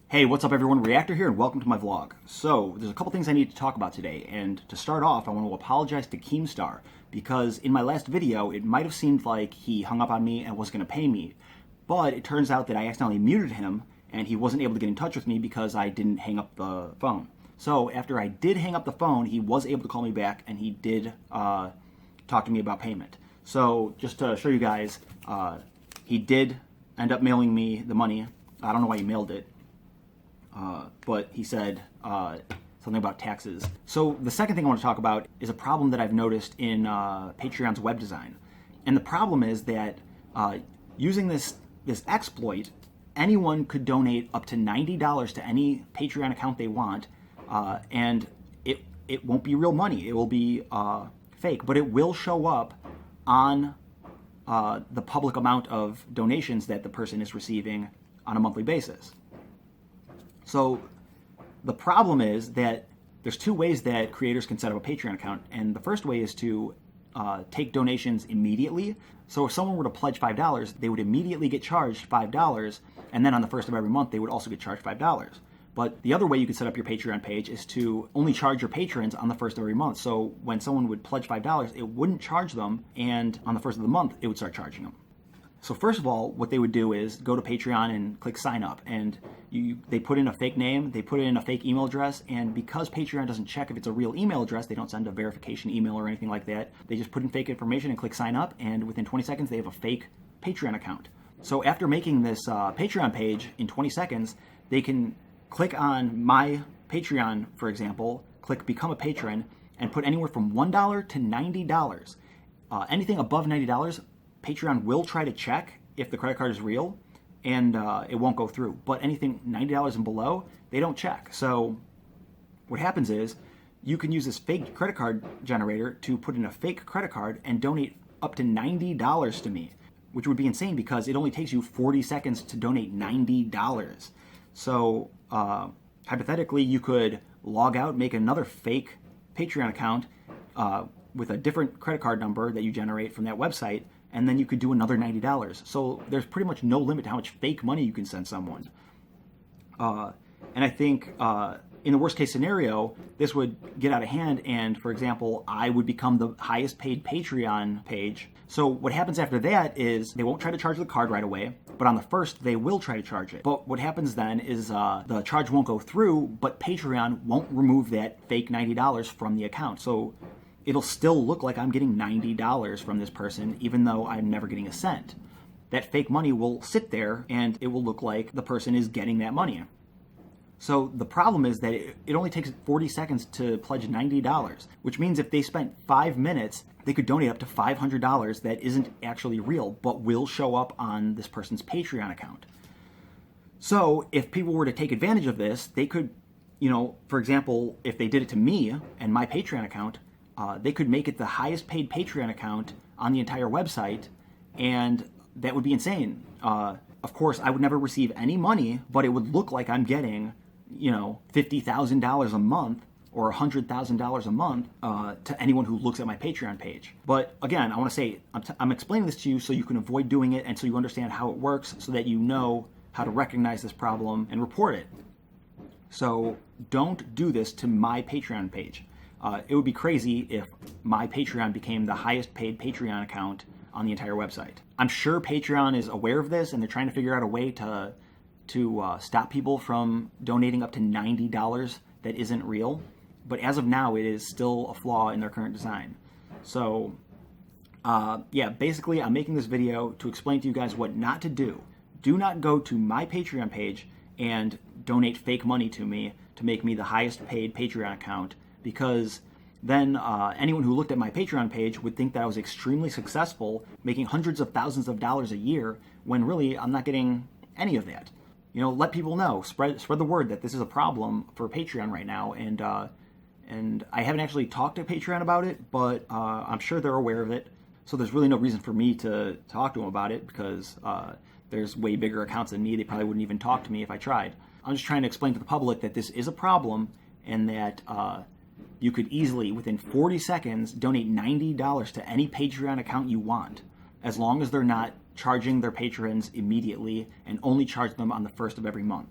Hey, what's up everyone? Reactor here and welcome to my vlog. So, there's a couple things I need to talk about today, and to start off, I want to apologize to Keemstar, because in my last video, it might have seemed like he hung up on me and was going to pay me, but it turns out that I accidentally muted him, and he wasn't able to get in touch with me because I didn't hang up the phone. So, after I did hang up the phone, he was able to call me back, and he did talk to me about payment. So, just to show you guys, he did end up mailing me the money. I don't know why he mailed it. But he said something about taxes. So the second thing I want to talk about is a problem that I've noticed in Patreon's web design. And the problem is that using this exploit, anyone could donate up to $90 to any Patreon account they want, and it won't be real money. It will be fake, but it will show up on the public amount of donations that the person is receiving on a monthly basis. So the problem is that there's two ways that creators can set up a Patreon account, and the first way is to take donations immediately. So if someone were to pledge $5, they would immediately get charged $5, and then on the first of every month, they would also get charged $5. But the other way you could set up your Patreon page is to only charge your patrons on the first of every month. So when someone would pledge $5, it wouldn't charge them, and on the first of the month, it would start charging them. So first of all, what they would do is go to Patreon and click sign up, and they put in a fake name, they put in a fake email address, and because Patreon doesn't check if it's a real email address, they don't send a verification email or anything like that, they just put in fake information and click sign up, and within 20 seconds they have a fake Patreon account. So after making this Patreon page in 20 seconds, they can click on my Patreon, for example, click become a patron, and put anywhere from $1 to $90. Anything above $90, Patreon will try to check if the credit card is real, and it won't go through. But anything $90 and below, they don't check. So what happens is you can use this fake credit card generator to put in a fake credit card and donate up to $90 to me, which would be insane because it only takes you 40 seconds to donate $90. So hypothetically, you could log out, make another fake Patreon account with a different credit card number that you generate from that website, and then you could do another $90. So there's pretty much no limit to how much fake money you can send someone. And I think in the worst case scenario, this would get out of hand, and for example, I would become the highest paid Patreon page. So what happens after that is they won't try to charge the card right away, but on the first, they will try to charge it. But what happens then is the charge won't go through, but Patreon won't remove that fake $90 from the account. So it'll still look like I'm getting $90 from this person, even though I'm never getting a cent. That fake money will sit there, and it will look like the person is getting that money. So the problem is that it only takes 40 seconds to pledge $90, which means if they spent 5 minutes, they could donate up to $500 that isn't actually real, but will show up on this person's Patreon account. So if people were to take advantage of this, they could, for example, if they did it to me and my Patreon account, they could make it the highest paid Patreon account on the entire website, and that would be insane. Of course, I would never receive any money, but it would look like I'm getting, $50,000 a month or $100,000 a month to anyone who looks at my Patreon page. But again, I want to say, I'm explaining this to you so you can avoid doing it and so you understand how it works, so that you know how to recognize this problem and report it. So don't do this to my Patreon page. It would be crazy if my Patreon became the highest paid Patreon account on the entire website. I'm sure Patreon is aware of this, and they're trying to figure out a way to stop people from donating up to $90 that isn't real. But as of now, it is still a flaw in their current design. So yeah, basically I'm making this video to explain to you guys what not to do. Do not go to my Patreon page and donate fake money to me to make me the highest paid Patreon account, because then anyone who looked at my Patreon page would think that I was extremely successful, making hundreds of thousands of dollars a year, when really I'm not getting any of that. Let people know, spread the word that this is a problem for Patreon right now, and I haven't actually talked to Patreon about it, but I'm sure they're aware of it. So there's really no reason for me to talk to them about it, because there's way bigger accounts than me. They probably wouldn't even talk to me if I tried. I'm just trying to explain to the public that this is a problem, and that you could easily, within 40 seconds, donate $90 to any Patreon account you want, as long as they're not charging their patrons immediately and only charge them on the first of every month.